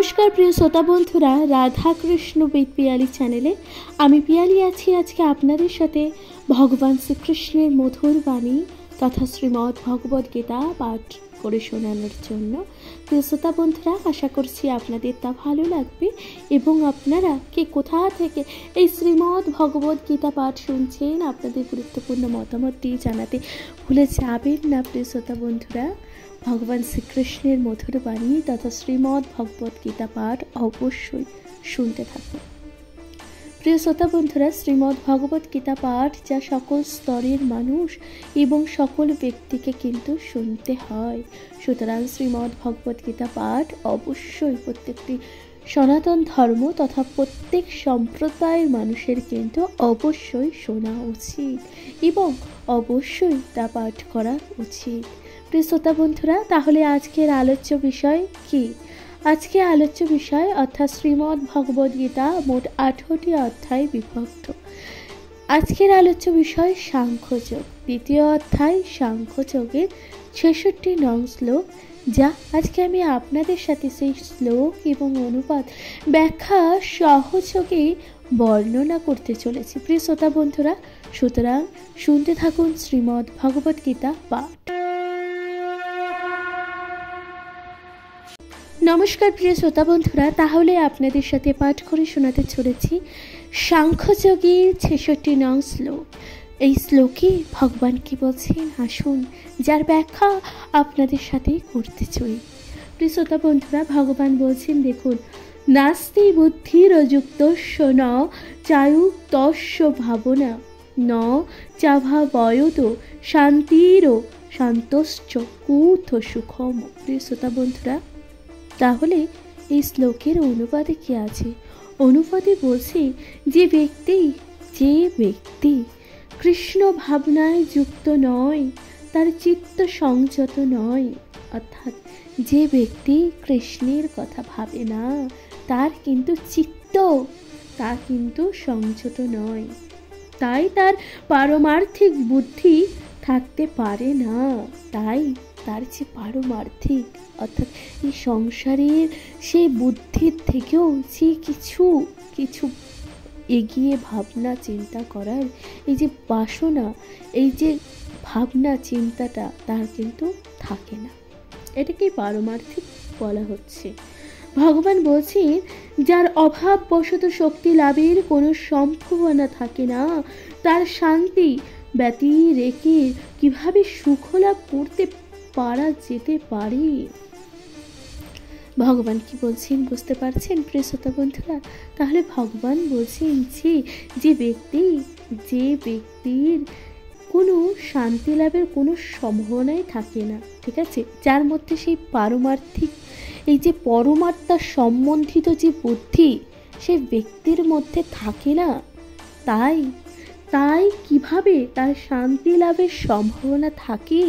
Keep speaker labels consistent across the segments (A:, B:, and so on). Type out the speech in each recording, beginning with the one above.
A: नमस्कार प्रिय श्रोता बंधुरा राधा कृष्ण विद पियाली चैनेले आमी पियाली आछि आजके आपनादेर साथे भगवान श्रीकृष्णेर मधुर बाणी तथा श्रीमद् भगवद गीता पाठ करे शोनानोर जोन्नो। प्रिय श्रोता बंधुरा आशा करछि आपनादेर ता भालो लागबे एबं आपनारा के कोथा थेके एई श्रीमद् भगवद गीता पाठ शुनछेन आपनादेर गुरुत्वपूर्ण मतामतटी जानाते भुले जाबेन ना। प्रिय श्रोता बंधुरा भगवान श्रीकृष्णेर मधुर बाणी तथा श्रीमद् भगवद गीता पाठ अवश्य शुनते थाकुन। प्रिय श्रोता बंधुरा श्रीमद् भगवद गीता पाठ जा सकल स्तरेर मानुष एवं सकल व्यक्तिके किन्तु शुनते हय। सुतरां श्रीमद् भगवद गीता पाठ अवश्य प्रत्येकटी सनातन धर्म तथा प्रत्येक सम्प्रदायेर मानुषेर किन्तु अवश्य शोना उचित एवं अवश्य ता पाठ करा उचित। प्रिय श्रोता बंधुरा ताहले आजकेर आलोच्य विषय कि आजके आलोच्य विषय अर्थात श्रीमद् भगवद गीता मोट 18टी अध्याय विभक्त। आजकेर आलोच्य विषय सांख्ययोग द्वितीय अध्याय सांख्ययोगेर 66 नং श्लोक जा आजके आमी आपनादेर साथे सेई श्लोक एवं अनुपात व्याख्या सहयोगे बर्णना करते चलेछि। प्रिय श्रोता बंधुरा सुतरां शुनते थाकुन श्रीमद् भगवद गीता पाठ। नमस्कार प्रिय श्रोता बंधुरा ताहले आपनादेर साथे पाठ करे शोनाते चलेछि सांख्ययोगेर 66 नং श्लोक। এই শ্লোকে ভগবান কি বলছেন আসুন যার ব্যাখ্যা আপনাদের সাথে করতে চাই। প্রিয় শ্রোতা বন্ধুরা ভগবান বলছেন দেখুন নাস্তি বুদ্ধির যুক্তস্য ন চায়ুক্তস্য ভাবনা ন চাভাবয়ত শান্তির শান্তশ্চ কুথ সুখম। প্রিয় শ্রোতা বন্ধুরা তাহলে এই শ্লোকের অনুবাদে কি আছে? অনুবাদে বলছে যে ব্যক্তি কৃষ্ণ ভাবনায় যুক্ত নয় তার চিত্ত সংযত নয়, অর্থাৎ যে ব্যক্তি কৃষ্ণের কথা ভাবে না তার কিন্তু চিত্ত তা কিন্তু সংযত নয়, তাই তার পারমার্থিক বুদ্ধি থাকতে পারে না। তাই তার যে পারমার্থিক অর্থাৎ এই সংসারের সেই বুদ্ধির থেকেও যে কিছু এগিয়ে ভাবনা চিন্তা করার এই যে বাসনা এই যে ভাবনা চিন্তাটা তার কিন্তু থাকে না, এটাকে পারমার্থিক বলা হচ্ছে। ভগবান বলছেন যার অভাববশত শক্তি লাভের কোনো সম্ভাবনা থাকে না তার শান্তি ব্যতি রেখে কিভাবে সুখ লাভ করতে পারা যেতে পারে। ভগবান কি বলছেন বুঝতে পারছেন প্রিয় শ্রোতা বন্ধুরা? তাহলে ভগবান বলছেন যে ব্যক্তির কোনো শান্তি লাভের কোনো সম্ভাবনাই থাকে না, ঠিক আছে, যার মধ্যে সেই পারমার্থিক এই যে পরমাত্মা সম্বন্ধিত যে বুদ্ধি সেই ব্যক্তির মধ্যে থাকে না, তাই কিভাবে তার শান্তি লাভের সম্ভাবনা থাকে?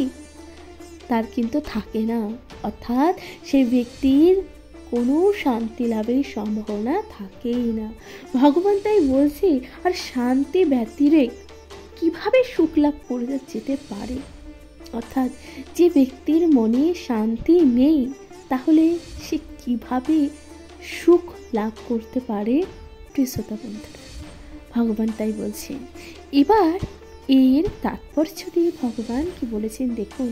A: তার কিন্তু থাকে না, অর্থাৎ সেই ব্যক্তির কোনো শান্তি লাভের সম্ভাবনা থাকেই না। ভগবান তাই বলছে আর শান্তি ব্যতিরেক কিভাবে সুখ লাভ করে যেতে পারে, অর্থাৎ যে ব্যক্তির মনে শান্তি নেই তাহলে সে কিভাবে সুখ লাভ করতে পারে? প্রিয় শ্রোতা বন্ধুরা ভগবান তাই বলছেন। এবার এর তাৎপর্য দিয়ে ভগবান কি বলেছেন দেখুন।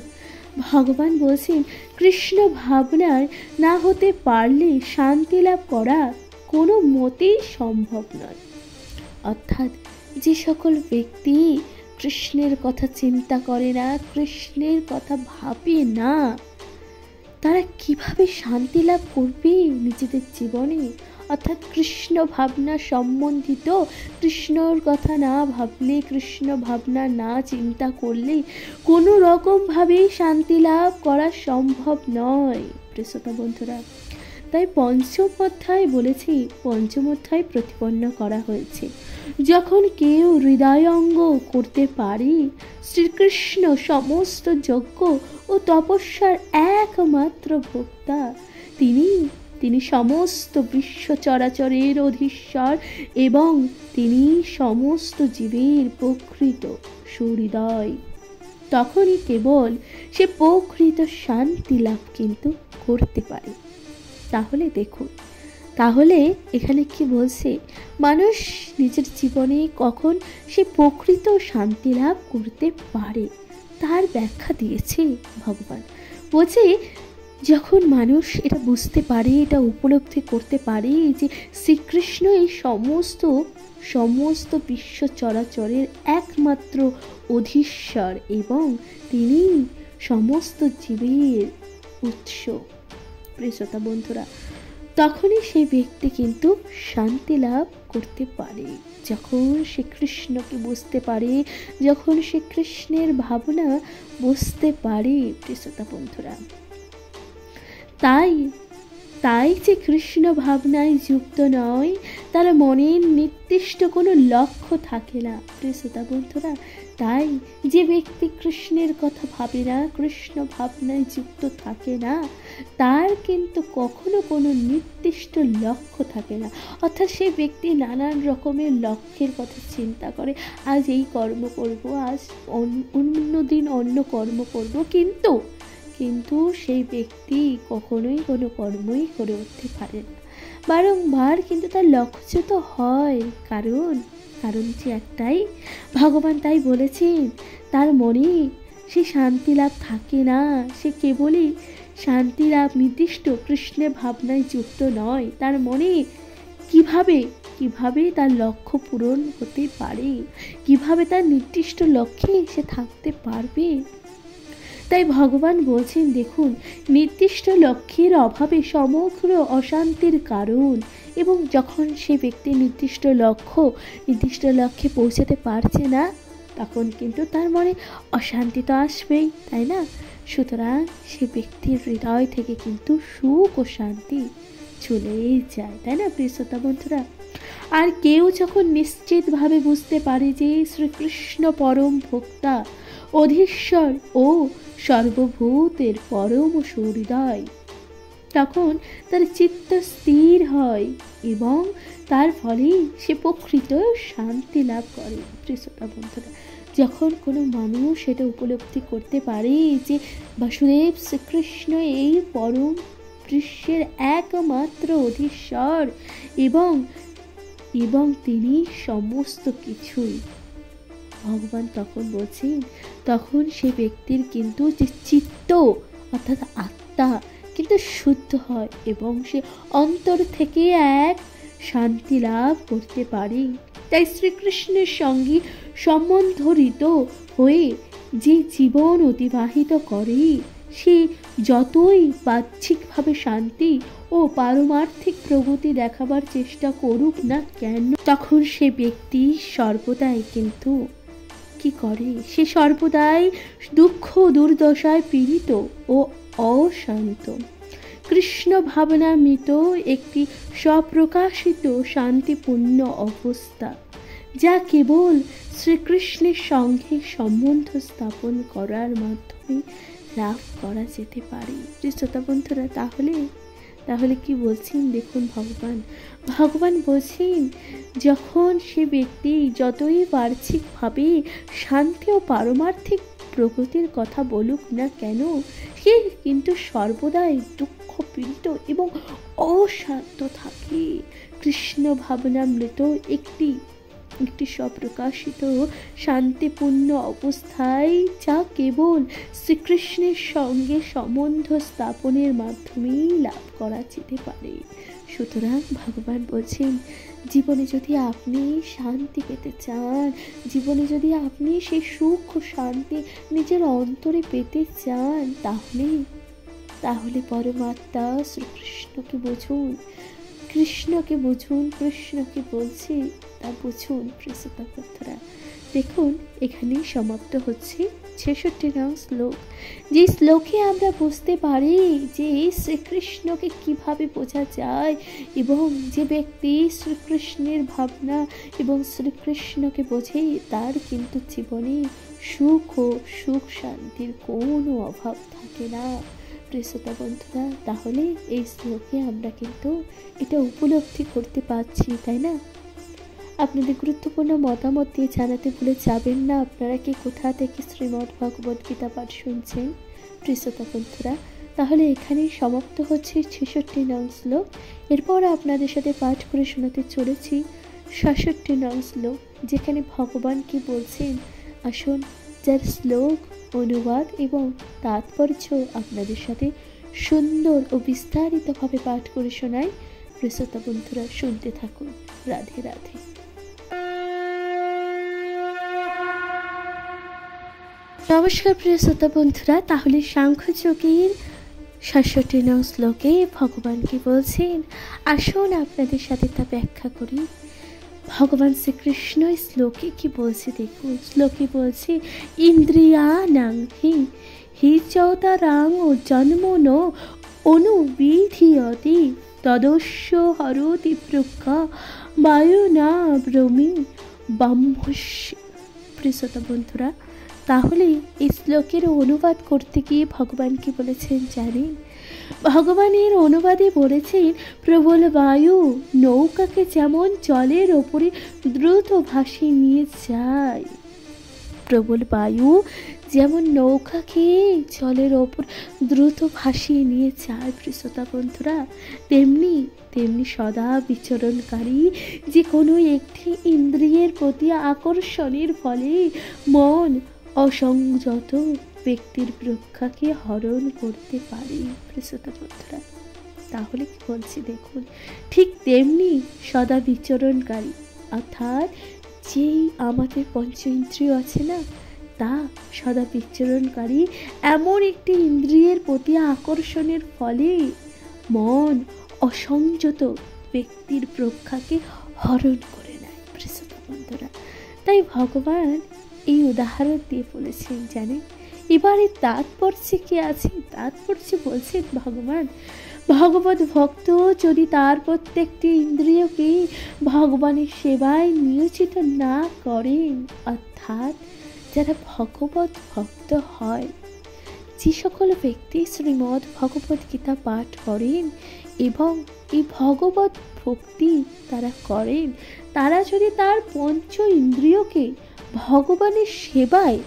A: ভগবান বলছেন কৃষ্ণ ভাবনার না হতে পারলে শান্তি লাভ করা কোনো মতেই সম্ভব নয়, অর্থাৎ যে সকল ব্যক্তি কৃষ্ণের কথা চিন্তা করে না কৃষ্ণের কথা ভাবে না তারা কিভাবে শান্তি লাভ করবে নিজেদের জীবনে, অর্থাৎ কৃষ্ণ ভাবনা সম্বন্ধিত কৃষ্ণর কথা না ভাবলে কৃষ্ণ ভাবনা না চিন্তা করলে কোনো রকমভাবেই শান্তি লাভ করা সম্ভব নয়। প্রিয় শ্রোতা বন্ধুরা তাই পঞ্চম অধ্যায় বলেছি, পঞ্চম অধ্যায় প্রতিপন্ন করা হয়েছে যখন কেউ হৃদয়ঙ্গ করতে পারে শ্রীকৃষ্ণ সমস্ত যজ্ঞ ও তপস্যার একমাত্র ভোক্তা, তিনি সমস্ত বিশ্ব চরাচরের অধীশ্বর এবং তিনি সমস্ত জীবের প্রকৃত সুহৃদয়, তখনই কেবল সে প্রকৃত শান্তি লাভ কিন্তু করতে পারে। তাহলে দেখুন তাহলে এখানে কি বলছে, মানুষ নিজের জীবনে কখন সে প্রকৃত শান্তি লাভ করতে পারে তার ব্যাখ্যা দিয়েছে ভগবান। বলছে যখন মানুষ এটা বুঝতে পারে, এটা উপলব্ধি করতে পারে যে শ্রীকৃষ্ণ এই সমস্ত বিশ্ব চরাচরের একমাত্র অধীশ্বর এবং তিনি সমস্ত জীবের উৎস, প্রিয় শ্রোতা বন্ধুরা, তখনই সেই ব্যক্তি কিন্তু শান্তি লাভ করতে পারে। যখন সে কৃষ্ণকে বুঝতে পারে, যখন সে কৃষ্ণের ভাবনা বুঝতে পারে, প্রিয় শ্রোতা বন্ধুরা, তাই যে কৃষ্ণ ভাবনায় যুক্ত নয় তার মনের নির্দিষ্ট কোনো লক্ষ্য থাকে না, প্রিয় শ্রোতা বন্ধুরা। তাই যে ব্যক্তি কৃষ্ণের কথা ভাবে না, কৃষ্ণ ভাবনায় যুক্ত থাকে না, তার কিন্তু কখনো কোনো নির্দিষ্ট লক্ষ্য থাকে না। অর্থাৎ সেই ব্যক্তি নানান রকমের লক্ষ্যের কথা চিন্তা করে, আজ এই কর্ম করব, আজ অন্য দিন অন্য কর্ম করব, কিন্তু সেই ব্যক্তি কখনোই কোনো কর্মই করে উঠতে পারে না। বারংবার কিন্তু তার লক্ষ্যচ্যুত হয়, কারণ যে একটাই, ভগবান তাই বলেছেন, তার মনে সে শান্তি লাভ থাকে না। সে কেবলই শান্তি লাভ নির্দিষ্ট কৃষ্ণের ভাবনায় যুক্ত নয়। তার মনে কিভাবে তার লক্ষ্য পূরণ হতে পারে, কিভাবে তার নির্দিষ্ট লক্ষ্যে সে থাকতে পারবে। তাই ভগবান বলছেন, দেখুন, নির্দিষ্ট লক্ষ্যের অভাবে সমগ্র অশান্তির কারণ, এবং যখন সে ব্যক্তি নির্দিষ্ট লক্ষ্যে পৌঁছাতে পারছে না, তখন কিন্তু তার মনে অশান্তি তো আসবেই, তাই না? সুতরাং সে ব্যক্তির হৃদয় থেকে কিন্তু সুখ ও শান্তি চলেই যায়, তাই না প্রিয় শ্রোতা বন্ধুরা? আর কেউ যখন নিশ্চিতভাবে বুঝতে পারে যে শ্রীকৃষ্ণ পরম ভোক্তা, অধীশ্বর ও সর্বভূতের পরম সুহৃদয়, তখন তার চিত্ত স্থির হয় এবং তার ফলে সে প্রকৃত শান্তি লাভ করে। প্রিয় শ্রোতা বন্ধুরা, যখন কোনো মানুষ এটা উপলব্ধি করতে পারে যে বাসুদেব শ্রীকৃষ্ণ এই পরম বিশ্বের একমাত্র অধীশ্বর এবং তিনি সমস্ত কিছুই, ভগবান তখন বলছেন, তখন সে ব্যক্তির কিন্তু যে চিত্ত অর্থাৎ আত্মা কিন্তু শুদ্ধ হয় এবং সে অন্তর থেকে এক শান্তি লাভ করতে পারে। তাই শ্রীকৃষ্ণের সঙ্গে সম্বন্ধরিত হয়ে যে জীবন অতিবাহিত করে, সে যতই বাহ্যিকভাবে শান্তি ও পারমার্থিক প্রগতি দেখাবার চেষ্টা করুক না কেন, তখন সে ব্যক্তি সর্বদাই কিন্তু কি করে, সে সর্বদাই দুঃখ দুর্দশায় পীড়িত ও অশান্ত। কৃষ্ণ ভাবনা মৃত একটি স্বপ্রকাশিত শান্তিপূর্ণ অবস্থা, যা কেবল শ্রীকৃষ্ণের সঙ্গে সম্বন্ধ স্থাপন করার মাধ্যমে লাভ করা যেতে পারে। শ্রোতা বন্ধুরা, তাহলে কি বলছেন দেখুন, ভগবান বলছেন, যখন সে ব্যক্তি যতই বাহ্যিকভাবে শান্তি ও পারমার্থিক প্রগতির কথা বলুক না কেন, সে কিন্তু সর্বদাই দুঃখ পীড়িত এবং অশান্ত থাকে। কৃষ্ণ ভাবনামৃত একটি স্বপ্রকাশিত শান্তিপূর্ণ অবস্থায়, যা কেবল শ্রীকৃষ্ণের সঙ্গে সম্বন্ধ স্থাপনের মাধ্যমেই লাভ করা যেতে পারে। সুতরাং ভগবান বলছেন, জীবনে যদি আপনি শান্তি পেতে চান, জীবনে যদি আপনি সেই সুখ ও শান্তি নিজের অন্তরে পেতে চান, তাহলে পরমাত্মা শ্রীকৃষ্ণকে বুঝুন, কৃষ্ণকে বলছি তা বুঝুন। প্রিয়তা বন্ধুরা, দেখুন, এখানেই সমাপ্ত হচ্ছে 66 নং শ্লোক। যে শ্লোকে আমরা বুঝতে পারি যে শ্রীকৃষ্ণকে কিভাবে বোঝা যায় এবং যে ব্যক্তি শ্রীকৃষ্ণের ভাবনা এবং শ্রীকৃষ্ণকে বোঝে, তার কিন্তু জীবনে সুখ শান্তির কোনো অভাব থাকে না। প্রিয়তা বন্ধুরা, তাহলে এই শ্লোকে আমরা কিন্তু এটা উপলব্ধি করতে পারছি, তাই না? আপনাদের গুরুত্বপূর্ণ মতামত দিয়ে জানাতে ভুলে যাবেন না আপনারা কি কোথা থেকে শ্রীমদ্ ভগবদ্গীতা পাঠ শুনছেন। প্রিয়তা বন্ধুরা, তাহলে এখানেই সমাপ্ত হচ্ছে 66 নং শ্লোক। এরপর আপনাদের সাথে পাঠ করে শোনাতে চলেছি 67 নং শ্লোক, যেখানে ভগবান কি বলছেন আসুন যার শ্লোক, অনুবাদ এবং তাৎপর্য আপনাদের সাথে সুন্দর ও বিস্তারিতভাবে পাঠ করে শোনাই। প্রিয় শ্রোতা বন্ধুরা, শুনতে থাকুন। রাধে রাধে। নমস্কার প্রিয় শ্রোতা বন্ধুরা, তাহলে সাংখ্যযোগীর 67 নং শ্লোকে ভগবান কি বলছেন আসুন আপনাদের সাথে তা ব্যাখ্যা করি। ভগবান শ্রীকৃষ্ণ শ্লোকে কি বলছে দেখুন। শ্লোকে বলছে ইন্দ্রিয়াণাং হি চৌতারাং জন্মন অনুবিধীয়তে তদস্য হরতি প্রজ্ঞা বায়ুনা ব্রহ্মী ব্রহ্মস্য। প্রিয় শ্রোতা বন্ধুরা, তাহলে এই শ্লোকের অনুবাদ করতে গিয়ে ভগবান কি বলেছেন জানেন? ভগবানের অনুবাদে বলেছেন প্রবল বায়ু নৌকাকে যেমন জলের ওপরে দ্রুত ভাসিয়ে নিয়ে যায়, প্রবল বায়ু যেমন নৌকাকে জলের ওপর দ্রুত ভাসিয়ে নিয়ে যায় প্রিয় শ্রোতা বন্ধুরা, তেমনি সদা বিচরণকারী যে কোনো একটি ইন্দ্রিয়ের প্রতি আকর্ষণের ফলে মন অসংযত ব্যক্তির প্রজ্ঞাকে হরণ করতে পারে প্রিয় শ্রোতা বন্ধুরা। তাহলে কি বলছি দেখুন, ঠিক তেমনি সদা বিচরণকারী অর্থাৎ যেই আমাদের পঞ্চ ইন্দ্রিয় আছে না, তা সদা বিচরণকারী এমন একটি ইন্দ্রিয়ের প্রতি আকর্ষণের ফলে মন অসংযত ব্যক্তির প্রজ্ঞাকে হরণ করে নেয় প্রিয় শ্রোতা বন্ধুরা। তাই ভগবান এই উদাহরণ দিয়ে বলেছেন জানেন। এবারে তাৎপর্যে কি আছে? তাৎপর্যে বলছেন ভগবান ভগবত ভক্ত যদি তার প্রত্যেকটি ইন্দ্রিয়কে ভগবানের সেবায় নিয়োজিত না করেন, অর্থাৎ যারা ভগবত ভক্ত হয়, যে সকল ব্যক্তি শ্রীমদ্ ভগবত গীতা পাঠ করেন এবং এই ভগবত ভক্তি তারা করেন, তারা যদি তার পঞ্চ ইন্দ্রিয়কে ভগবানের সেবায়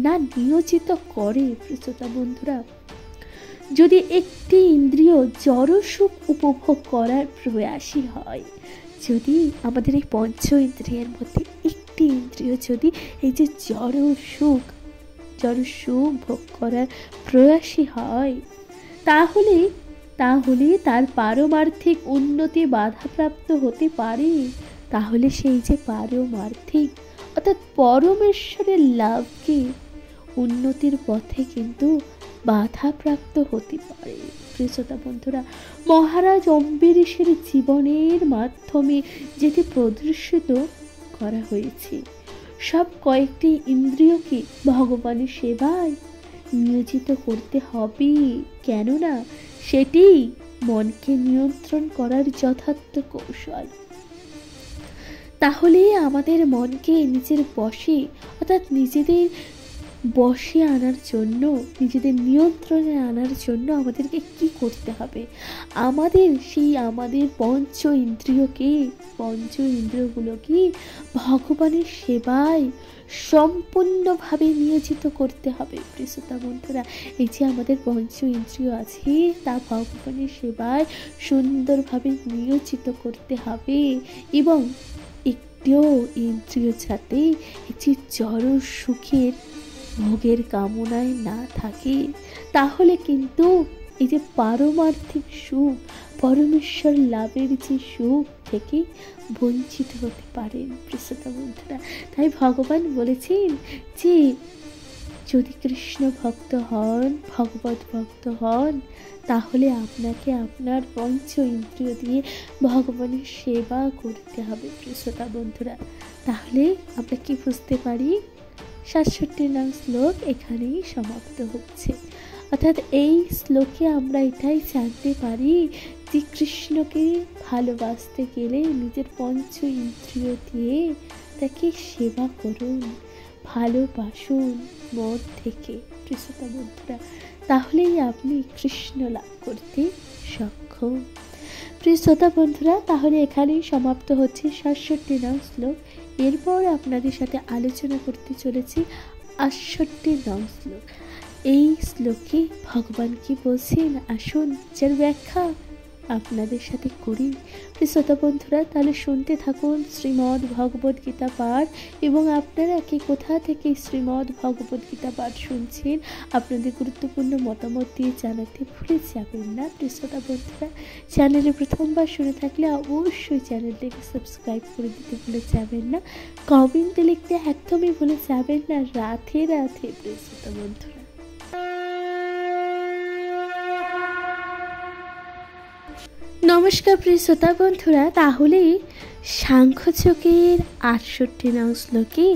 A: না নিয়োজিত করে প্রিয় শ্রোতা বন্ধুরা, যদি একটি ইন্দ্রিয় জড়সুখ উপভোগ করার প্রয়াসী হয়, যদি আমাদের এই পঞ্চ ইন্দ্রিয়ের মধ্যে একটি ইন্দ্রিয় যদি এই যে জড়সুখ ভোগ করার প্রয়াসী হয়, তাহলে তার পারমার্থিক উন্নতি বাধাপ্রাপ্ত হতে পারে। তাহলে সেই যে পারমার্থিক অর্থাৎ পরমেশ্বরের লাভকে উন্নতির পথে কিন্তু বাধাপ্রাপ্ত হতে পারে প্রিয় শ্রোতা বন্ধুরা। মহারাজ অম্বরীশের জীবনের মাধ্যমে যেটি প্রদর্শিত করা হয়েছে, সব কয়েকটি ইন্দ্রিয়কে ভগবানের সেবায় নিয়োজিত করতে হবে, কেননা সেটি মনকে নিয়ন্ত্রণ করার যথার্থ কৌশল। তাহলে আমাদের মনকে নিজের বশে অর্থাৎ নিজেদের বশে আনার জন্য, নিজেদের নিয়ন্ত্রণে আনার জন্য আমাদেরকে কি করতে হবে? আমাদের পঞ্চ ইন্দ্রিয়গুলোকে ভগবানের সেবায় সম্পূর্ণভাবে নিয়োজিত করতে হবে প্রিয় শ্রোতা বন্ধুরা। এই যে আমাদের পঞ্চ ইন্দ্রিয় আছে, তা ভগবানের সেবায় সুন্দরভাবে নিয়োজিত করতে হবে এবং একটিও ইন্দ্রিয় যাতে এই যে জড় সুখের ভোগের কামনায় না থাকে, তাহলে কিন্তু এই যে পারমার্থিক সুখ, পরমেশ্বর লাভের যে সুখ থেকে বঞ্চিত হতে পারেন প্রিয় শ্রোতা বন্ধুরা। তাই ভগবান বলেছেন যে যদি কৃষ্ণ ভক্ত হন, ভগবত ভক্ত হন, তাহলে আপনাকে আপনার পঞ্চ ইন্দ্রিয় দিয়ে ভগবানের সেবা করতে হবে প্রিয় শ্রোতা বন্ধুরা। তাহলে আমরা কি বুঝতে পারি? 67 নং শ্লোক এখানেই সমাপ্ত হচ্ছে। অর্থাৎ এই শ্লোকে আমরা এটাই জানতে পারি যে কৃষ্ণকে ভালোবাসতে গেলে নিজের পঞ্চ ইন্দ্রিয় দিয়ে তাকে সেবা করুন, ভালোবাসুন মন থেকে প্রিয় শ্রোতা বন্ধুরা। তাহলেই আপনি কৃষ্ণ লাভ করতে সক্ষম প্রিয় শ্রোতা বন্ধুরা। তাহলে এখানেই সমাপ্ত হচ্ছে 67 নং শ্লোক। এরপর আপনাদের সাথে আলোচনা করতে চলেছি 68 নং শ্লোক। এই শ্লোকে ভগবান কি বলছেন আসুন যার ব্যাখ্যা আপনাদের সাথে করি। শ্রোতা বন্ধুরা, তাহলে শুনতে থাকুন শ্রীমদ্ ভগবদ গীতা পাঠ। এবং আপনারা কে কোথা থেকে শ্রীমদ্ ভগবদ গীতা পাঠ শুনছেন আপনাদের গুরুত্বপূর্ণ মতামত দিয়ে জানাতে ভুলে যাবেন না। শ্রোতা বন্ধুরা, চ্যানেলে প্রথমবার শুনে থাকলে অবশ্যই চ্যানেলটাকে সাবস্ক্রাইব করে দিতে ভুলে যাবেন না। কমেন্টে লিখতে একদমই ভুলে যাবেন না। রাধে রাধে শ্রোতা বন্ধুরা। নমস্কার প্রিয় শ্রোতা বন্ধুরা, তাহলে সাংখ্যযোগের ৬৮ নং শ্লোকে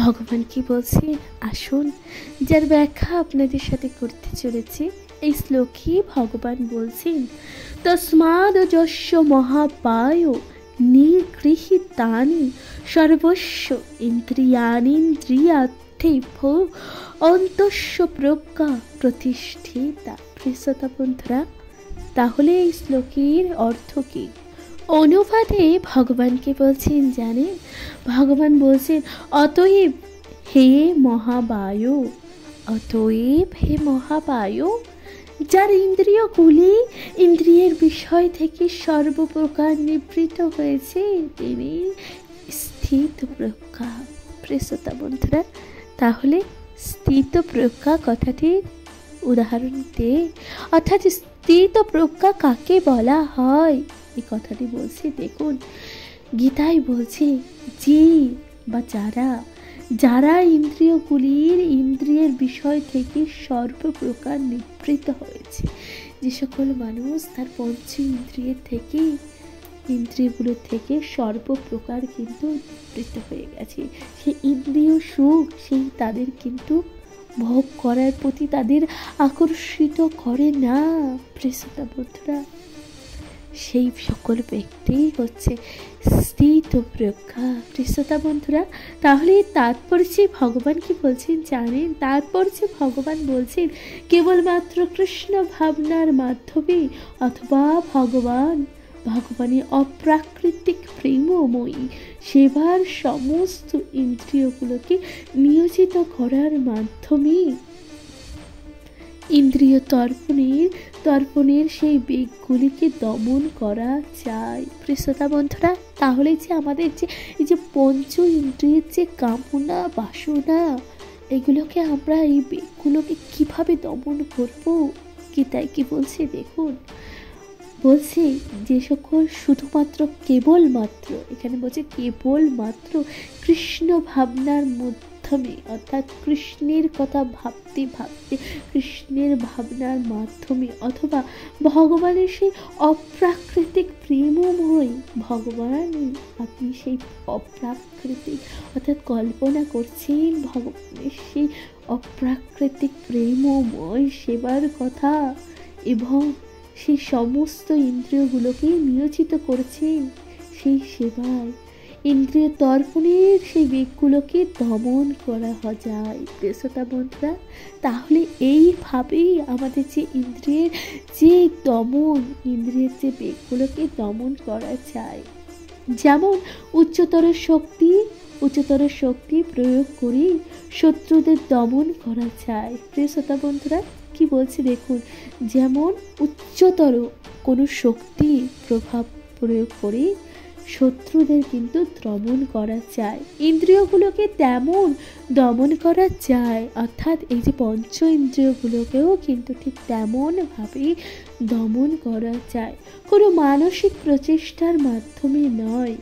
A: ভগবান কি বলছেন আসুন যার ব্যাখ্যা আপনাদের সাথে করতে চলেছি। এই শ্লোকে ভগবান বলছেন, তস্মাদ যস্য মহাপায় নিগৃহীতানি সর্বস্ব ইন্দ্রিয়াণীন্দ্রিয়ার্থে অন্তস্য প্রজ্ঞা প্রতিষ্ঠিতা। প্রিয় শ্রোতা বন্ধুরা, তাহলে এই শ্লোকের অর্থ কি? অনুবাদে ভগবানকে বলছেন জানেন, ভগবান বলছেন অতএব হে মহাবায়ু, অতএব হে বায়ু, যার ইন্দ্রিয়গুলি ইন্দ্রিয়ের বিষয় থেকে সর্বপ্রকার নিবৃত হয়েছে তিনি স্থিত প্রজ্ঞা। শ্রোতা বন্ধুরা, তাহলে স্থিত প্রজ্ঞা কথাটির উদাহরণ দে, অর্থাৎ স্থিত প্রজ্ঞা কাকে বলা হয় এই কথাটি বলছি। দেখুন গীতায় বলছে যে বা যারা ইন্দ্রিয়গুলির ইন্দ্রিয়ের বিষয় থেকে সর্বপ্রকার নিবৃত হয়েছে, যে সকল মানুষ তার পঞ্চ ইন্দ্রিয়ের থেকে ইন্দ্রিয়গুলো থেকে সর্বপ্রকার কিন্তু নিবৃত হয়ে গেছে, সেই ইন্দ্রিয় সুখ সেই তাদের কিন্তু ভোগ করার প্রতি তাদের আকর্ষিত করে না। প্রিয় বন্ধুরা, সেই সকল ব্যক্তি হচ্ছে স্থিত প্রজ্ঞা। প্রিয় বন্ধুরা, তাহলে তাৎপর্য ভগবান কি বলছেন জানেন? তাৎপর্য ভগবান বলছেন কেবলমাত্র কৃষ্ণ ভাবনার মাধ্যমে অথবা ভগবানের অপ্রাকৃতিক প্রেমময়ী সেবার সমস্ত ইন্দ্রিয়গুলোকে নিয়োজিত করার মাধ্যমে ইন্দ্রিয় তর্পণের সেই বেগগুলিকে দমন করা যায়। প্রিয় বন্ধুরা, তাহলে যে আমাদের যে এই যে পঞ্চ ইন্দ্রিয়ের যে কামনা বাসনা, এগুলোকে আমরা এই বেগগুলোকে কিভাবে দমন করব? গীতায় কি বলছে দেখুন, বলছে যে সকল শুধুমাত্র কেবলমাত্র, এখানে বলছে কেবলমাত্র কৃষ্ণ ভাবনার মাধ্যমে, অর্থাৎ কৃষ্ণের কথা ভাবতে ভাবতে কৃষ্ণের ভাবনার মাধ্যমে অথবা ভগবানের সেই অপ্রাকৃতিক প্রেমময় ভগবান, আপনি সেই অপ্রাকৃতিক অর্থাৎ কল্পনা করছেন ভগবানের সেই অপ্রাকৃতিক প্রেমময় সেবার কথা এবং সেই সমস্ত ইন্দ্রিয়গুলোকে নিয়োজিত করেছেন সেই সেবায়, ইন্দ্রিয় তর্পণের সেই বেগগুলোকে দমন করা যায়। শ্রোতা বন্ধুরা, তাহলে এইভাবেই আমাদের যে ইন্দ্রিয়ের যে ইন্দ্রিয়ের যে বেগগুলোকে দমন করা যায়। যেমন উচ্চতর শক্তি প্রয়োগ করে শত্রুদের দমন করা যায়। প্রিয় শ্রোতা বন্ধুরা, কি বলছি দেখুন, যেমন উচ্চতর কোনো শক্তি প্রভাব প্রয়োগ করে শত্রুদের কিন্তু দমন করা যায়, ইন্দ্রিয়গুলোকে তেমন দমন করা যায়, অর্থাৎ এই যে পঞ্চ ইন্দ্রিয়গুলোকেও কিন্তু ঠিক তেমনভাবে দমন করা যায়, কোনো মানসিক প্রচেষ্টার মাধ্যমে নয়।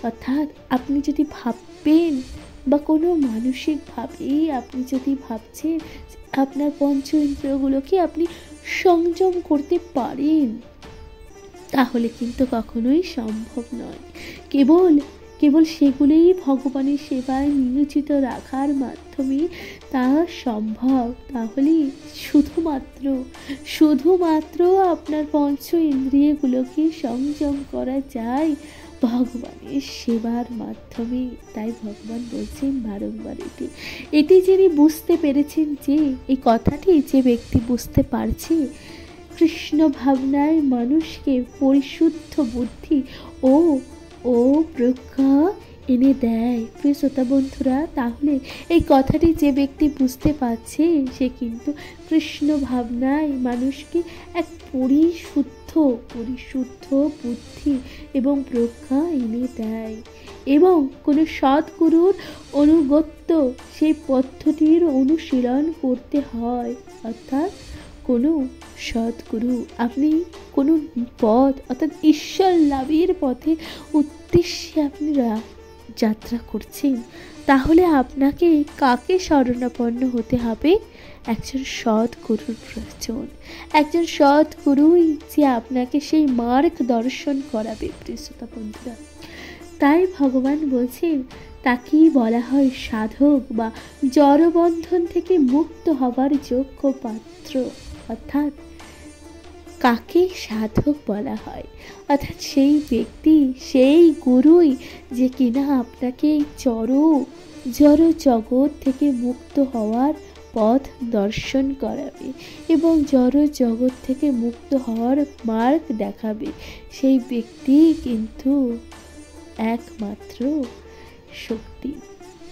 A: অর্থাৎ আপনি যদি ভাববেন বা কোনো মানসিকভাবে আপনি যদি ভাবছেন আপনার পঞ্চ ইন্দ্রিয়গুলোকে আপনি সংযম করতে পারেন, তাহলে কিন্তু কখনোই সম্ভব নয়। কেবল সেগুলোই ভগবানের সেবায় নিয়োজিত রাখার মাধ্যমে তা সম্ভব। তাহলে শুধুমাত্র আপনার পঞ্চ ইন্দ্রিয়গুলোকে সংযম করা যায় ভগবানের সেবার মাধ্যমে। তাই ভগবান বলছেন বারংবার এটি যিনি বুঝতে পেরেছেন, যে এই কথাটি যে ব্যক্তি বুঝতে পারছে কৃষ্ণ ভাবনায় মানুষকে পরিশুদ্ধ বুদ্ধি ও প্রজ্ঞা এনে দেয়। প্রিয় শ্রোতা বন্ধুরা, তাহলে এই কথাটি যে ব্যক্তি বুঝতে পারছে সে কিন্তু কৃষ্ণ ভাবনায় মানুষকে এক পরিশুদ্ধ বুদ্ধি এবং প্রজ্ঞা এনে দেয়। এবং কোনো সদ্গুরুর অনুগত্য সেই পদ্ধতির অনুশীলন করতে হয়। অর্থাৎ কোনো সদ্গুরু, আপনি কোনো পথ অর্থাৎ ঈশ্বর লাভের পথে উদ্দেশ্যে আপনি যাত্রা করছেন, তাহলে আপনাকে কাকে শরণাপন্ন হতে হবে? একজন সদ্গুরুর প্রয়োজন। একজন সদ্গুরুই যে আপনাকে সেই মার্গ দর্শন করাবে। প্রিয় শ্রোতা বন্ধুরা, তাই ভগবান বলছেন তাকেই বলা হয় সাধক বা জড়বন্ধন থেকে মুক্ত হবার যোগ্য পাত্র। অর্থাৎ কাকে সাধক বলা হয়? অর্থাৎ সেই ব্যক্তি, সেই গুরুই যে কিনা আপনাকে এই জড় জগৎ থেকে মুক্ত হওয়ার পথ দর্শন করাবে এবং জড় জগৎ থেকে মুক্ত হওয়ার মার্গ দেখাবে। সেই ব্যক্তি কিন্তু একমাত্র শক্তি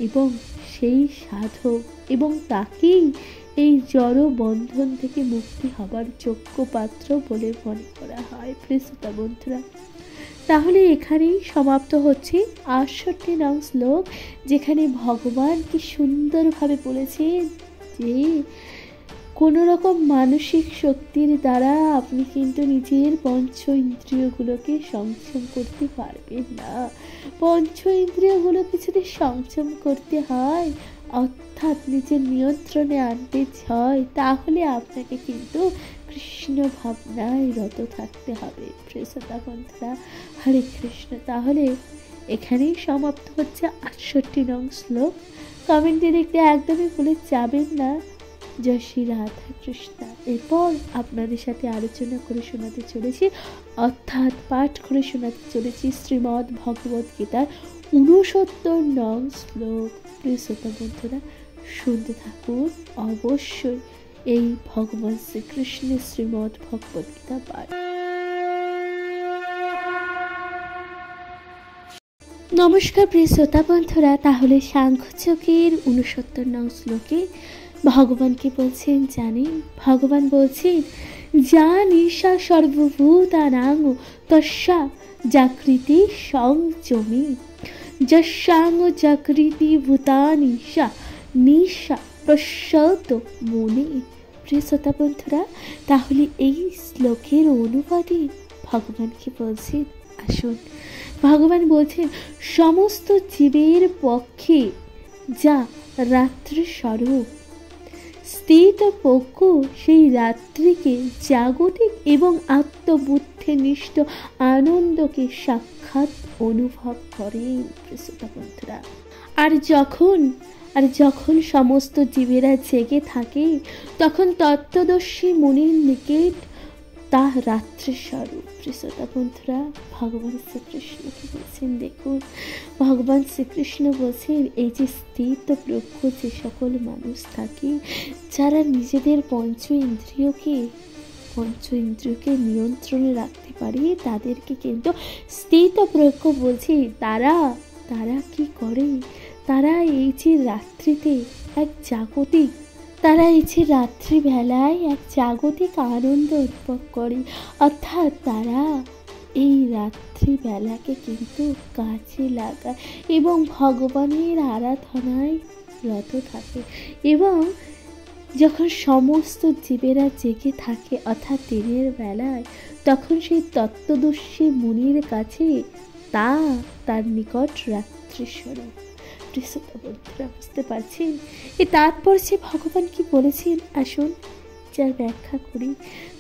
A: এবং সেই সাধক, এবং তাকেই এই জড় বন্ধন থেকে মুক্তি হবার যোগ্য পাত্র বলে মনে করা হয়। প্রিয় শ্রোতা বন্ধুরা, তাহলে এখানেই সমাপ্ত হচ্ছে ৬৮ নং শ্লোক, যেখানে ভগবান কি সুন্দরভাবে বলেছেন যে কোনো রকম মানসিক শক্তির দ্বারা আপনি কিন্তু নিজের পঞ্চ ইন্দ্রিয়গুলোকে সংযম করতে পারবেন না। পঞ্চ ইন্দ্রিয়গুলোকে যদি সংযম করতে হয়, অর্থাৎ নিজের নিয়ন্ত্রণে আনতে হয়, তাহলে আপনাকে কিন্তু কৃষ্ণ ভাবনায় রত থাকতে হবে। প্রিয় শ্রোতা বন্ধুরা, হরে কৃষ্ণ। তাহলে এখানেই সমাপ্ত হচ্ছে ৬৮ নং শ্লোক। কমেন্টে লিখতে একদমই ভুলে যাবেন না। জয় শ্রী রাধা কৃষ্ণ। এরপর আপনাদের সাথে আলোচনা করে শোনাতে চলেছি, অর্থাৎ পাঠ করে শোনাতে চলেছি শ্রীমদ্ ভগবদ গীতার ৬৯ নং শ্লোক। প্রিয় শ্রোতা বন্ধুরা, শুনতে থাকুন অবশ্যই এই ভগবান শ্রীকৃষ্ণের শ্রীমদ্ ভগবদ গীতা পাঠ। নমস্কার প্রিয় শ্রোতা বন্ধুরা, তাহলে সাংখ্যযোগের ৬৯ নং শ্লোকে ভগবান কি বলছেন জানেন? ভগবান বলছেন, যা নিশা সর্বভূতানাং তস্যা জাগৃতি সংযমী, যস্যাং জাগৃতি ভূতানি সা নিশা প্রসত মুনি। প্রিয় শ্রোতা বন্ধুরা, তাহলে এই শ্লোকের অনুবাদে ভগবান কি বলছেন আসুন। ভগবান বলছেন, সমস্ত জীবের পক্ষে যা রাত্রি স্বরূপ স্থিতপ্রজ্ঞ সেই রাত্রিকে জাগতিক এবং আত্মবুদ্ধিনিষ্ঠ আনন্দকে সাক্ষাৎ অনুভব করেন। শ্রোতা বন্ধুরা, আর যখন সমস্ত জীবেরা জেগে থাকে, তখন তত্ত্বদর্শী মুনির নিকট তা রাত্রি স্বরূপ। শ্রোতা বন্ধুরা, ভগবান শ্রীকৃষ্ণ কি বলছেন দেখুন। ভগবান শ্রীকৃষ্ণ বলছেন, এই যে স্থিত প্রজ্ঞ যে সকল মানুষ থাকে, যারা নিজেদের পঞ্চ ইন্দ্রিয়কে নিয়ন্ত্রণে রাখতে পারে, তাদেরকে কিন্তু স্থিত প্রজ্ঞ বলছে। তারা কি করে? তারা এই যে রাত্রিতে তারা এই যে রাত্রিবেলায় এক জাগতিক আনন্দ অনুভব করে। অর্থাৎ তারা এই রাত্রিবেলাকে কিন্তু কাজে লাগায় এবং ভগবানের আরাধনায় রত থাকে। এবং যখন সমস্ত জীবেরা জেগে থাকে, অর্থাৎ দিনের বেলায়, তখন সেই তত্ত্বদর্শী মুনির কাছে তার নিকট রাত্রি স্বরূপ। বন্ধুরা, বুঝতে পারছেন এই তাৎপর্যে ভগবান কি বলেছেন? আসুন যার ব্যাখ্যা করি।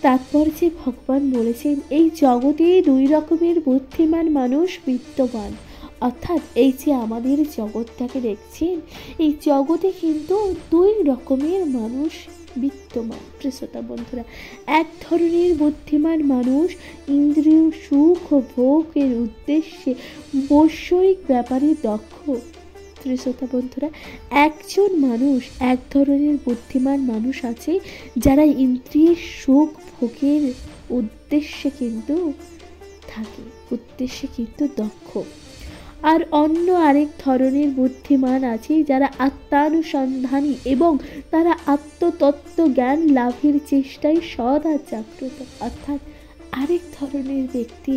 A: তাৎপর্যে ভগবান বলেছেন, এই জগতে ২ রকমের বুদ্ধিমান মানুষ বিদ্যমান। অর্থাৎ এই যে আমাদের জগৎটাকে দেখছেন, এই জগতে কিন্তু ২ রকমের মানুষ বিদ্যমান। শ্রোতা বন্ধুরা, এক ধরনের বুদ্ধিমান মানুষ ইন্দ্রিয় সুখ ও ভোগের উদ্দেশ্যে বৈষয়িক ব্যাপারে দক্ষ। শ্রোতা বন্ধুরা, এক ধরনের বুদ্ধিমান মানুষ আছে যারা ইন্দ্রিয়ের সুখ ভোগের উদ্দেশ্যে কিন্তু দক্ষ। আর অন্য আরেক ধরনের বুদ্ধিমান আছে যারা আত্মানুসন্ধানী এবং তারা আত্মতত্ত্ব জ্ঞান লাভের চেষ্টায় সদা জাগ্রত। অর্থাৎ আরেক ধরনের ব্যক্তি,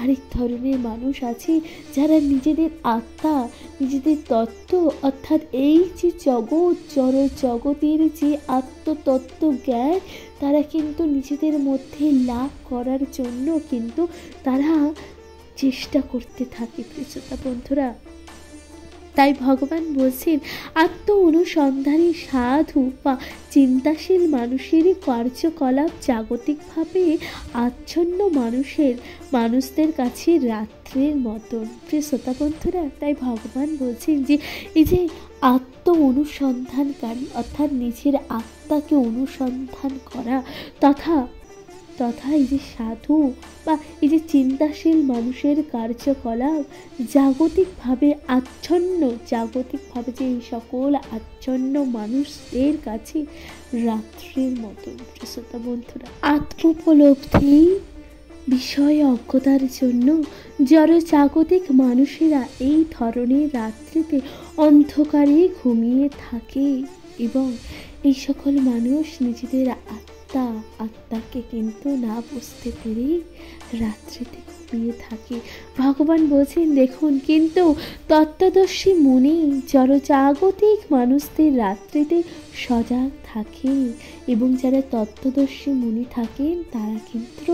A: আরেক ধরনের মানুষ আছে যারা নিজেদের আত্মা, নিজেদের তত্ত্ব অর্থাৎ এই যে জগৎ, জড় জগতের যে আত্মতত্ত্ব জ্ঞান, তারা কিন্তু নিজেদের মধ্যে লাভ করার জন্য কিন্তু তারা চেষ্টা করতে থাকে প্রিয়তা বন্ধুরা। তাই ভগবান বলছেন আত্ম অনুসন্ধানী সাধু বা চিন্তাশীল মানুষেরই কার্যকলাপ জাগতিকভাবে আচ্ছন্ন মানুষদের কাছে রাত্রের মতন। প্রিয় শ্রোতা বন্ধুরা, তাই ভগবান বলছেন যে এই যে আত্ম অনুসন্ধানকারী অর্থাৎ নিজের আত্মাকে অনুসন্ধান করা তথা এই যে সাধু বা এই যে চিন্তাশীল মানুষের কার্যকলাপ জাগতিকভাবে যে এই সকল আচ্ছন্ন মানুষদের কাছে রাত্রির মতন। শ্রোতা বন্ধুরা, আত্মোপলব্ধি বিষয়ে অজ্ঞতার জন্য জড় জাগতিক মানুষেরা এই ধরনের রাত্রিতে অন্ধকারে ঘুমিয়ে থাকে এবং এই সকল মানুষ নিজেদের আত্মাকে কিন্তু না বুঝতে পেরে রাত্রিতে ঘুমিয়ে থাকে। ভগবান বলছেন দেখুন, কিন্তু তত্ত্বদর্শী মুনি জড়জাগতিক মানুষদের রাত্রিতে সজাগ থাকেন এবং যারা তত্ত্বদর্শী মুনি থাকেন তারা কিন্তু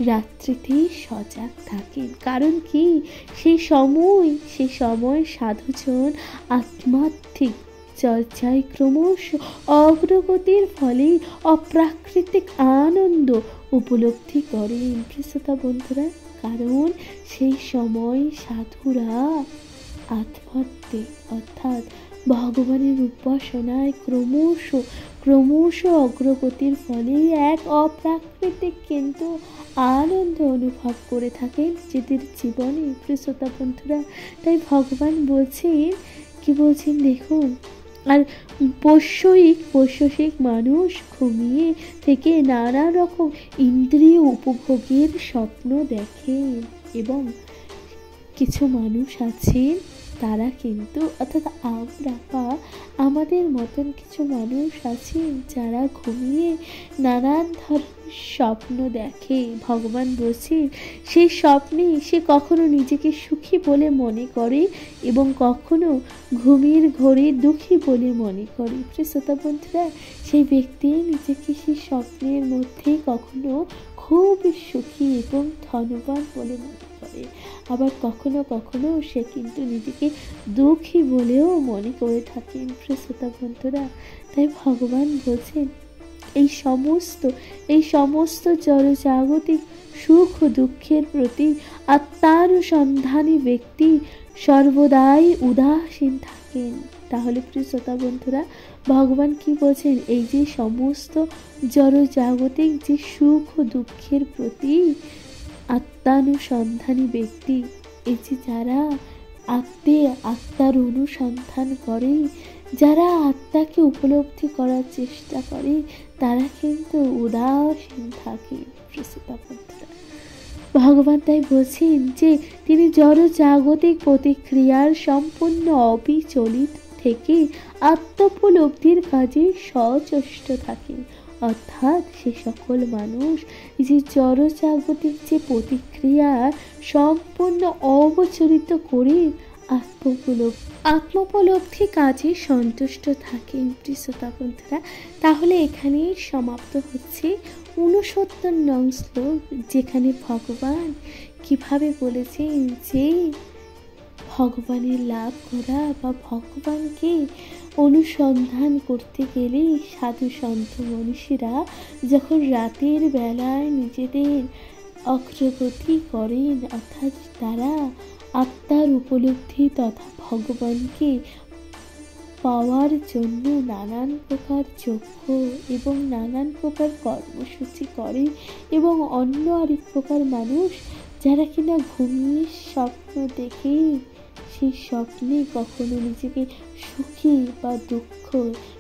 A: রাত্রিতে সজাগ থাকেন। কারণ কি, সেই সময় সাধুজন আধ্যাত্মিক চর্চায় ক্রমশ অগ্রগতির ফলে অপ্রাকৃতিক আনন্দ উপলব্ধি করেন। শ্রোতা বন্ধুরা, কারণ সেই সময় সাধুরা আধ্যাত্মিক অর্থাৎ ভগবানের উপাসনায় ক্রমশ অগ্রগতির ফলে এক অপ্রাকৃতিক কিন্তু আনন্দ অনুভব করে থাকেন নিজেদের জীবনে। শ্রোতা বন্ধুরা, তাই ভগবান বলছেন দেখুন, আর বৈশ্বয়িক মানুষ ঘুমিয়ে থেকে নানা রকম ইন্দ্রিয় উপভোগের স্বপ্ন দেখেন এবং কিছু মানুষ আছেন তারা কিন্তু অর্থাৎ আমরা বা আমাদের মতন কিছু মানুষ আছেন যারা ঘুমিয়ে নানান ধরনের স্বপ্ন দেখে। ভগবান বলছেন সেই স্বপ্নে সে কখনো নিজেকে সুখী বলে মনে করে এবং কখনো ঘুমের ঘোরে দুঃখী বলে মনে করে। শ্রোতা বন্ধুরা, সেই ব্যক্তি নিজেকে সেই স্বপ্নের মধ্যে কখনো খুব সুখী এবং ধনবান বলে মনে করে, আবার কখনো সে কিন্তু নিজেকে দুঃখী বলেও মনে করে থাকেন। শ্রোতা বন্ধুরা, তাই ভগবান বলছেন এই সমস্ত জড়জাগতিক সুখ ও দুঃখের প্রতি আত্মানুসন্ধানী ব্যক্তি সর্বদাই উদাসীন থাকেন। তাহলে প্রিয় শ্রোতা বন্ধুরা, ভগবান কি বলছেন, এই যে সমস্ত জড়জাগতিক যে সুখ ও দুঃখের প্রতি আত্মানুসন্ধানী ব্যক্তি, এই যে যারা আত্মার অনুসন্ধান করে, যারা আত্মাকে উপলব্ধি করার চেষ্টা করে, তারা কিন্তু উদাসীন থাকে। ভগবান তাই বলছেন যে তিনি জড়জাগতিক প্রতিক্রিয়ার সম্পূর্ণ অবিচলিত থেকে আত্মোপলব্ধির কাজে সচেষ্ট থাকেন। অর্থাৎ সে সকল মানুষ যে জড়জাগতিক যে প্রতিক্রিয়া সম্পূর্ণ অবচলিত করে আত্মোপলব্ধি কাজে সন্তুষ্ট থাকেন। শ্রোতা বন্ধুরা, তাহলে এখানে সমাপ্ত হচ্ছে 69 নং শ্লোক, যেখানে ভগবান কিভাবে বলেছেন যে ভগবানের লাভ করা বা ভগবানকে অনুসন্ধান করতে গেলে সাধু সন্ত মনীষীরা যখন রাতের বেলায় নিজেদের অগ্রগতি করেন, অর্থাৎ তারা আত্মার উপলব্ধি তথা ভগবানকে পাওয়ার জন্য নানান প্রকার যজ্ঞ এবং নানান প্রকার কর্মসূচি করে এবং অন্য আরেক প্রকার মানুষ যারা কিনা ঘুমিয়ে স্বপ্ন দেখে সেই স্বপ্নে কখনো নিজেকে সুখী বা দুঃখ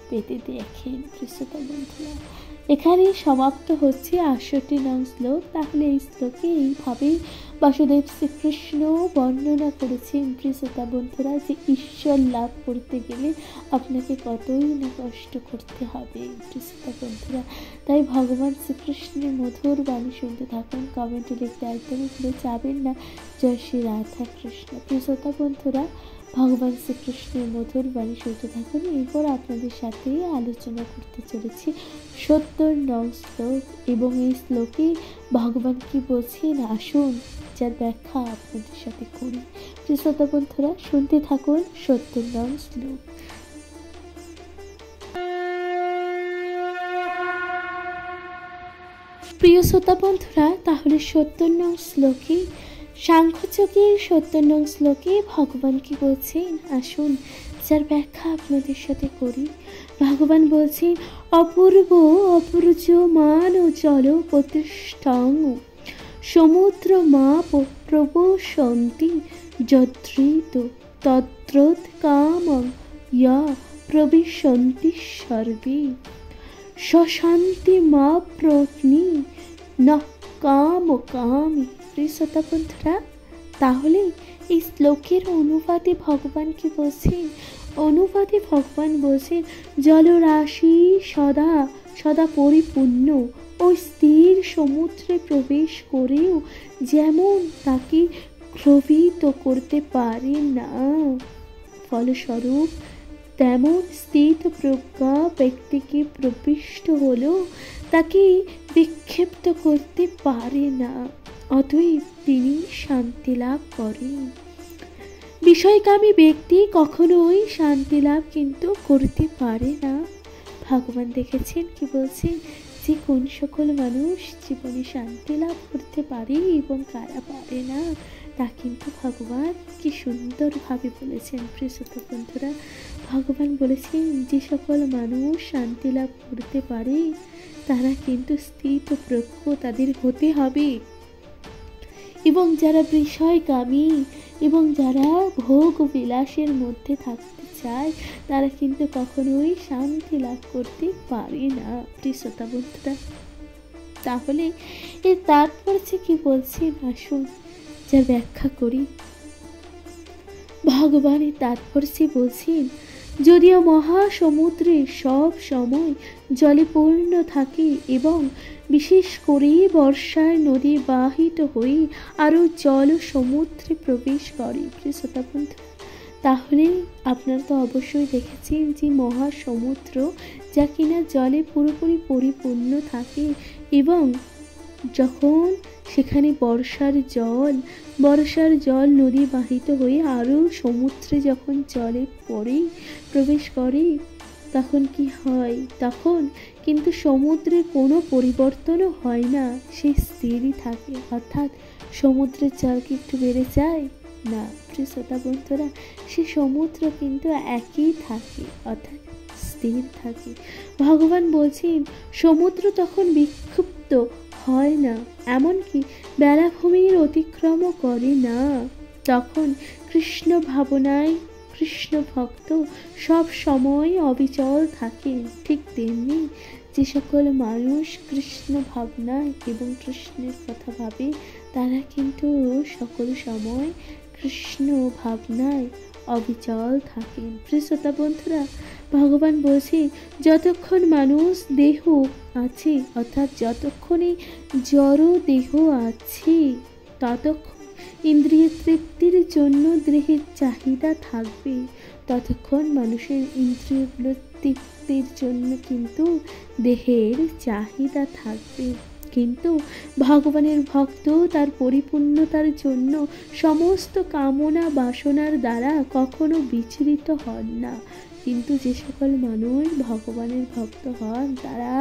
A: পেতে দেখেন। শ্রোতা বন্ধুরা, এখানে সমাপ্ত হচ্ছে 68 নং শ্লোক। তাহলে এই শ্লোকে এইভাবে বাসুদেব শ্রীকৃষ্ণ বর্ণনা করেছেন প্রিয় শ্রোতা বন্ধুরা, যে ঈশ্বর লাভ করতে গেলে আপনাকে কতই না কষ্ট করতে হবে প্রিয় শ্রোতা বন্ধুরা। তাই ভগবান শ্রীকৃষ্ণের মধুর বাণী শুনতে থাকুন, কমেন্টে লিখতে একদমই ভুলে যাবেন না জয় শ্রী রাধা কৃষ্ণ। প্রিয় শ্রোতা বন্ধুরা, ভগবান শ্রীকৃষ্ণের মধুর বাণী শুনতে থাকুন। এরপর আপনাদের সাথে আলোচনা করতে চলেছি 70 নং শ্লোক, এবং এই শ্লোকে ভগবান কি বলছেন আসুন যার ব্যাখ্যা আপনাদের সাথে করি। প্রিয় শ্রোতা বন্ধুরা, শুনতে থাকুন 70 নং শ্লোক। প্রিয় শ্রোতা বন্ধুরা, তাহলে 70 নং শ্লোকে সাংখ্যযোগের 70 নং শ্লোকে ভগবান কি বলছেন আসুন যার ব্যাখ্যা আপনাদের সাথে করি। ভগবান বলছেন, অপূর্ব অপূর্যমান ও জল প্রতিষ্ঠাং সমুদ্র মা প্রবসন্তি যদ্রিত তদ্রৎ কামং ইয়া প্রবিশন্তি সর্বে সশান্তি মা প্রত্নী না কাম কামি। প্রিয় শ্রোতা বন্ধুরা, তাহলে এই শ্লোকের অনুবাদে ভগবান কি বলছেন? অনুবাদে ভগবান বলছেন, জলরাশি সদা সদা পরিপূর্ণ ও স্থির সমুদ্রে প্রবেশ করেও যেমন তাকে প্রভাবিত করতে পারে না, ফলস্বরূপ তেমন স্থিত প্রজ্ঞা ব্যক্তিকে প্রবিষ্ট হলেও তাকে বিক্ষিপ্ত করতে পারে না, অতএব তিনি শান্তি লাভ করেন। বিষয়কামী ব্যক্তি কখনোই শান্তি লাভ কিন্তু করতে পারে না। ভগবান দেখেছেন কি বলছেন, যে কোন সকল মানুষ জীবনে শান্তি লাভ করতে পারে এবং কারা পারে না, তা কিন্তু ভগবান কি সুন্দরভাবে বলেছেন। প্রিয় শ্রোতা বন্ধুরা, ভগবান বলেছেন যে সকল মানুষ শান্তি লাভ করতে পারে তারা কিন্তু স্থিত প্রজ্ঞ তাদের হতে হবে, এবং যারা বিষয়কামী এবং যারা ভোগ বিলাসের মধ্যে থাকতে চায় তারা কিন্তু কখনোই শান্তি লাভ করতে পারে না। প্রিয় শ্রোতা বন্ধুরা, তাহলে এর তাৎপর্য কি বলছেন আসুন যার ব্যাখ্যা করি। ভগবানের তাৎপর্যে বলছেন, যদিও মহাসমুদ্রে সব সময় জলে পূর্ণ থাকে এবং বিশেষ করে বর্ষায় নদী বাহিত হয়ে আরও জল সমুদ্রে প্রবেশ করে। প্রিয় শ্রোতা বন্ধুরা, তাহলে আপনারা তো অবশ্যই দেখেছেন যে মহাসমুদ্র যা কিনা জলে পুরোপুরি পরিপূর্ণ থাকে, এবং যখন সেখানে বর্ষার জল নদী বাহিত হয়ে আরও সমুদ্রে যখন জলে পড়ে প্রবেশ করে তখন কি হয়? তখন কিন্তু সমুদ্রের কোনো পরিবর্তনও হয় না, সে স্থিরই থাকে। অর্থাৎ সমুদ্রের জল কি একটু বেড়ে যায় না? প্রিয় শ্রোতা বন্ধুরা, সে সমুদ্র কিন্তু একই থাকে, অর্থাৎ স্থির থাকে। ভগবান বলছেন সমুদ্র তখন বিক্ষিপ্ত হয় না, এমনকি বেলাভূমির অতিক্রমও করে না। তখন কৃষ্ণ ভাবনায় কৃষ্ণ ভক্ত সব সময় অবিচল থাকেন। ঠিক তেমনি যে সকল মানুষ কৃষ্ণ ভাবনায় এবং কৃষ্ণের কথা ভাবে তারা কিন্তু সকল সময় কৃষ্ণ ভাবনায় অবিচল থাকেন। প্রিয় শ্রোতা বন্ধুরা, ভগবান বলছেন যতক্ষণ মানুষ দেহ আছে, অর্থাৎ যতক্ষণে জড় দেহ আছে ততক্ষণ ইন্দ্রিয় তৃপ্তির জন্য দেহের চাহিদা থাকবে, ততক্ষণ মানুষের ইন্দ্রিয়গুলোর তৃপ্তির জন্য কিন্তু দেহের চাহিদা থাকবে। কিন্তু ভগবানের ভক্ত তার পরিপূর্ণতার জন্য সমস্ত কামনা বাসনার দ্বারা কখনো বিচলিত হন না। কিন্তু যে সকল মানুষ ভগবানের ভক্ত হন তারা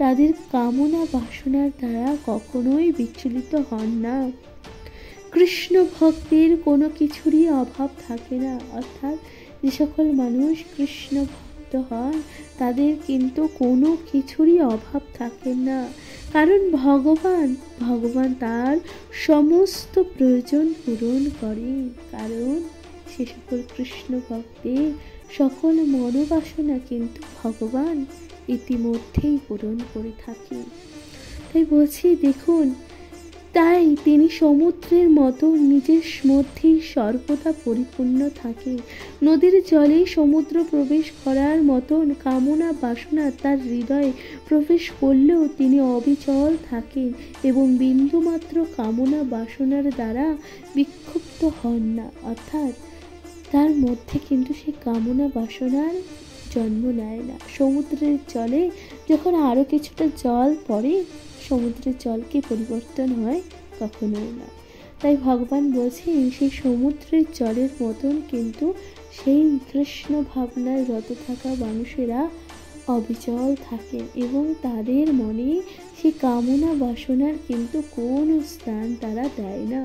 A: তাদের কামনা বাসনার দ্বারা কখনোই বিচলিত হন না। কৃষ্ণ ভক্তের কোনো কিছুরই অভাব থাকে না। অর্থাৎ যে সকল মানুষ কৃষ্ণ ভক্ত হন তাদের কিন্তু কোনো কিছুরই অভাব থাকে না, কারণ ভগবান তার সমস্ত প্রয়োজন পূরণ করেন, কারণ সে সকল কৃষ্ণ ভক্তের সকল মনোবাসনা কিন্তু ভগবান ইতিমধ্যেই পূরণ করে থাকে। তাই বলছি দেখুন, তাই তিনি সমুদ্রের মতো নিজের মধ্যেই সর্বদা পরিপূর্ণ থাকে। নদীর জলে সমুদ্র প্রবেশ করার মতন কামনা বাসনা তার হৃদয়ে প্রবেশ করলেও তিনি অবিচল থাকেন এবং বিন্দুমাত্র কামনা বাসনার দ্বারা বিক্ষুব্ধ হন না, অর্থাৎ তার মধ্যে কিন্তু সেই কামনা বাসনার জন্ম নেয় না। সমুদ্রের জলে যখন আরও কিছুটা জল পড়ে, সমুদ্রের জলকে পরিবর্তন হয় কখনোই না। তাই ভগবান বলছেন সেই সমুদ্রের জলের মতন কিন্তু সেই কৃষ্ণ ভাবনায় রত থাকা মানুষেরা অবিচল থাকেন এবং তাদের মনে সেই কামনা বাসনার কিন্তু কোনো স্থান তারা দেয় না।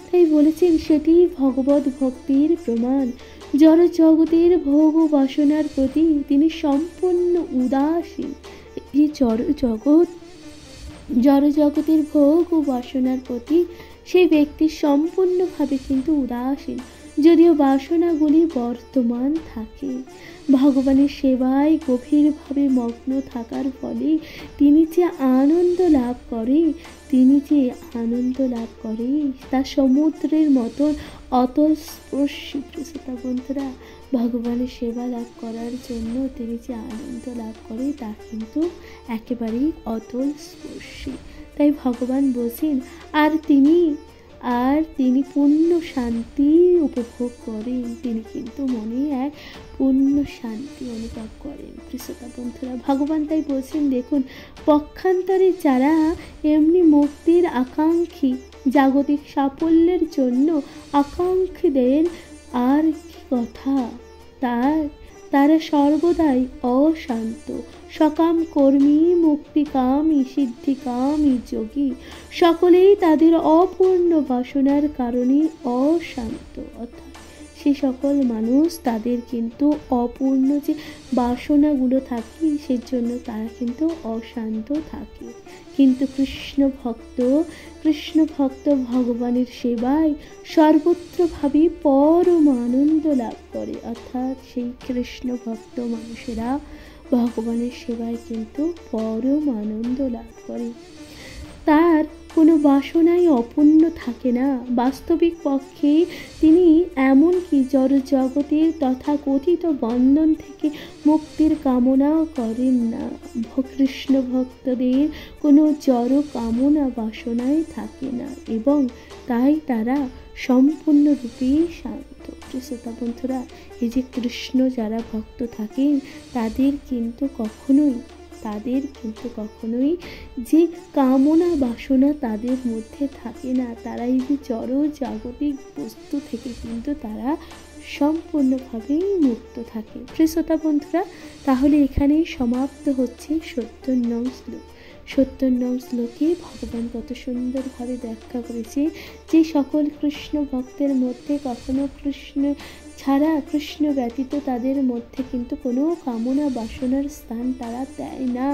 A: তাই বলেছেন সেটি ভগবত ভক্তির প্রমাণ। জড় জগতের ভোগ ও বাসনার প্রতি তিনি সম্পূর্ণ উদাসীন। এই জড় জগতের ভোগ ও বাসনার প্রতি সেই ব্যক্তি সম্পূর্ণভাবে কিন্তু উদাসীন, যদিও বাসনাগুলি বর্তমান থাকে। ভগবানের সেবায় গভীরভাবে মগ্ন থাকার ফলে তিনি যে আনন্দ লাভ করে তা সমুদ্রের মতন অতল স্পর্শী। শ্রোতা বন্ধুরা, ভগবানের সেবা লাভ করার জন্য তিনি যে আনন্দ লাভ করে তা কিন্তু একেবারেই অতল স্পর্শী। তাই ভগবান বলছেন আর তিনি পূর্ণ শান্তি উপভোগ করেন। তিনি কিন্তু মনে এক পূর্ণ শান্তি অনুভব করেন। শ্রোতা বন্ধুরা, ভগবান তাই বলছেন দেখুন, পক্ষান্তরে যারা এমনি মুক্তির আকাঙ্ক্ষী, জাগতিক সাফল্যের জন্য আকাঙ্ক্ষীদের আর কি কথা, তারা সর্বদাই অশান্ত, সকাম কর্মী, মুক্তিকামী, সিদ্ধিকামী যোগী, সকলেই তাদের অপূর্ণ বাসনার কারণে অশান্ত। অর্থাৎ সে সকল মানুষ তাদের কিন্তু অপূর্ণ যে বাসনাগুলো থাকে সেজন্য তারা কিন্তু অশান্ত থাকে। কিন্তু কৃষ্ণ ভক্ত ভগবানের সেবায় সর্বত্রভাবে পরম আনন্দ লাভ করে। অর্থাৎ সেই কৃষ্ণ ভক্ত মানুষেরা ভগবানের সেবায় কিন্তু পরম আনন্দ লাভ করে। তার কোনো বাসনাই অপূর্ণ থাকে না। বাস্তবিক পক্ষে তিনি এমনকি জড় জগতের তথাকথিত বন্ধন থেকে মুক্তির কামনাও করেন না। কৃষ্ণ ভক্তদের কোনো জড় কামনা বাসনাই থাকে না এবং তাই তারা সম্পূর্ণরূপে শান্ত। শ্রোতা বন্ধুরা, এই যে কৃষ্ণ যারা ভক্ত থাকেন তাদের কিন্তু কখনোই যে কামনা বাসনা তাদের মধ্যে থাকে না। তারা এই যে জড় জাগতিক বস্তু থেকে কিন্তু তারা সম্পূর্ণভাবেই মুক্ত থাকে। শ্রোতা বন্ধুরা, তাহলে এখানেই সমাপ্ত হচ্ছে ৭০ নং শ্লোক। ৭০ নং শ্লোকে ভগবান কত সুন্দরভাবে ব্যাখ্যা করেছে যে সকল কৃষ্ণ ভক্তের মধ্যে কখনো কৃষ্ণ ছাড়া, কৃষ্ণ ব্যতীত তাদের মধ্যে কিন্তু কোনো কামনা বাসনার স্থান তারা দেয় না।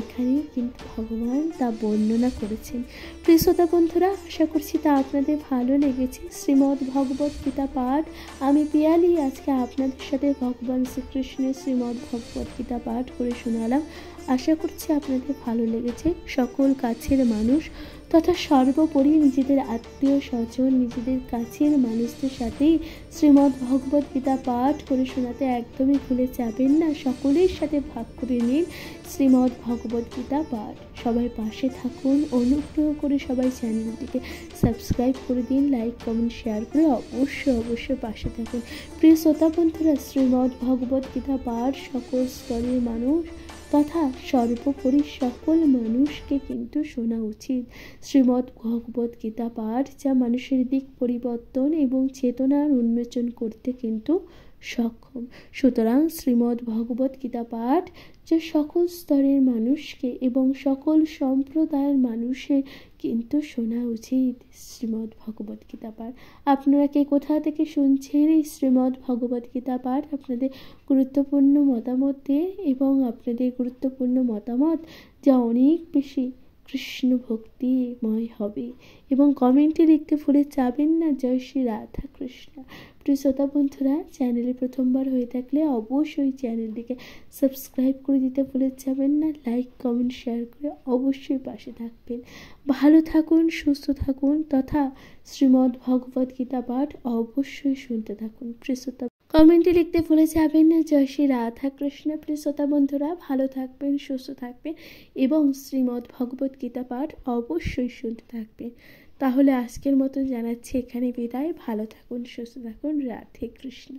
A: এখানে কিন্তু ভগবান তা বর্ণনা করেছেন। প্রিয় শ্রোতা বন্ধুরা, আশা করছি তা আপনাদের ভালো লেগেছে। শ্রীমদ্ ভগবত গীতা পাঠ আমি পিয়ালি আজকে আপনাদের সাথে ভগবান শ্রীকৃষ্ণের শ্রীমদ্ ভগবত গীতা পাঠ করে শোনালাম। আশা করছি আপনাদের ভালো লেগেছে। সকল কাছের মানুষ তথা সর্বোপরি নিজেদের আত্মীয় স্বজন, নিজেদের কাছের মানুষদের সাথেই শ্রীমদ্ ভগবত গীতা পাঠ করে শোনাতে একদমই ভুলে যাবেন না। সকলের সাথে ভাগ করে নিন শ্রীমদ্ ভগবত গীতা পাঠ। সবাই পাশে থাকুন, অনুগ্রহ করে সবাই চ্যানেলটিকে সাবস্ক্রাইব করে দিন, লাইক কমেন্ট শেয়ার করে অবশ্যই পাশে থাকুন। প্রিয় শ্রোতা বন্ধুরা, শ্রীমদ্ ভগবত গীতা পাঠ সকল স্তরের মানুষ তথা সর্বোপরি সকল মানুষকে কিন্তু শোনা উচিত। শ্রীমদ্ ভগবত গীতা পাঠ যা মানুষের দিক পরিবর্তন এবং চেতনার উন্মোচন করতে কিন্তু সক্ষম। সুতরাং শ্রীমদ্ ভগবত গীতা পাঠ যা সকল স্তরের মানুষকে এবং সকল সম্প্রদায়ের মানুষের কিন্তু শোনা উচিত। শ্রীমদ্ ভগবত গীতা পাঠ আপনারা কে কোথা থেকে শুনছেন এই শ্রীমদ্ ভগবত গীতা পাঠ আপনাদের গুরুত্বপূর্ণ মতামত দিয়ে এবং আপনাদের গুরুত্বপূর্ণ মতামত যা অনেক বেশি কৃষ্ণ ভক্তিময় হবে। এবং কমেন্টে লিখতে ভুলে যাবেন না জয় শ্রী রাধা কৃষ্ণ। প্রিয় শ্রোতা বন্ধুরা, চ্যানেলে প্রথমবার হয়ে থাকলে অবশ্যই চ্যানেলটিকে সাবস্ক্রাইব করে দিতে ভুলে যাবেন না। লাইক কমেন্ট শেয়ার করে অবশ্যই পাশে থাকবেন। ভালো থাকুন, সুস্থ থাকুন, তথা শ্রীমদ্ ভগবদ গীতা পাঠ অবশ্যই শুনতে থাকুন। প্রিয় শ্রোতা, কমেন্টে লিখতে ভুলে যাবেন না জয় শ্রী রাধা কৃষ্ণ। প্রিয় শ্রোতা বন্ধুরা, ভালো থাকবেন, সুস্থ থাকবেন এবং শ্রীমদ্ ভগবদ গীতা পাঠ অবশ্যই শুনতে থাকবেন। তাহলে আজকের মতো জানাচ্ছি এখানে বিদায়। ভালো থাকুন, সুস্থ থাকুন। রাধে কৃষ্ণ।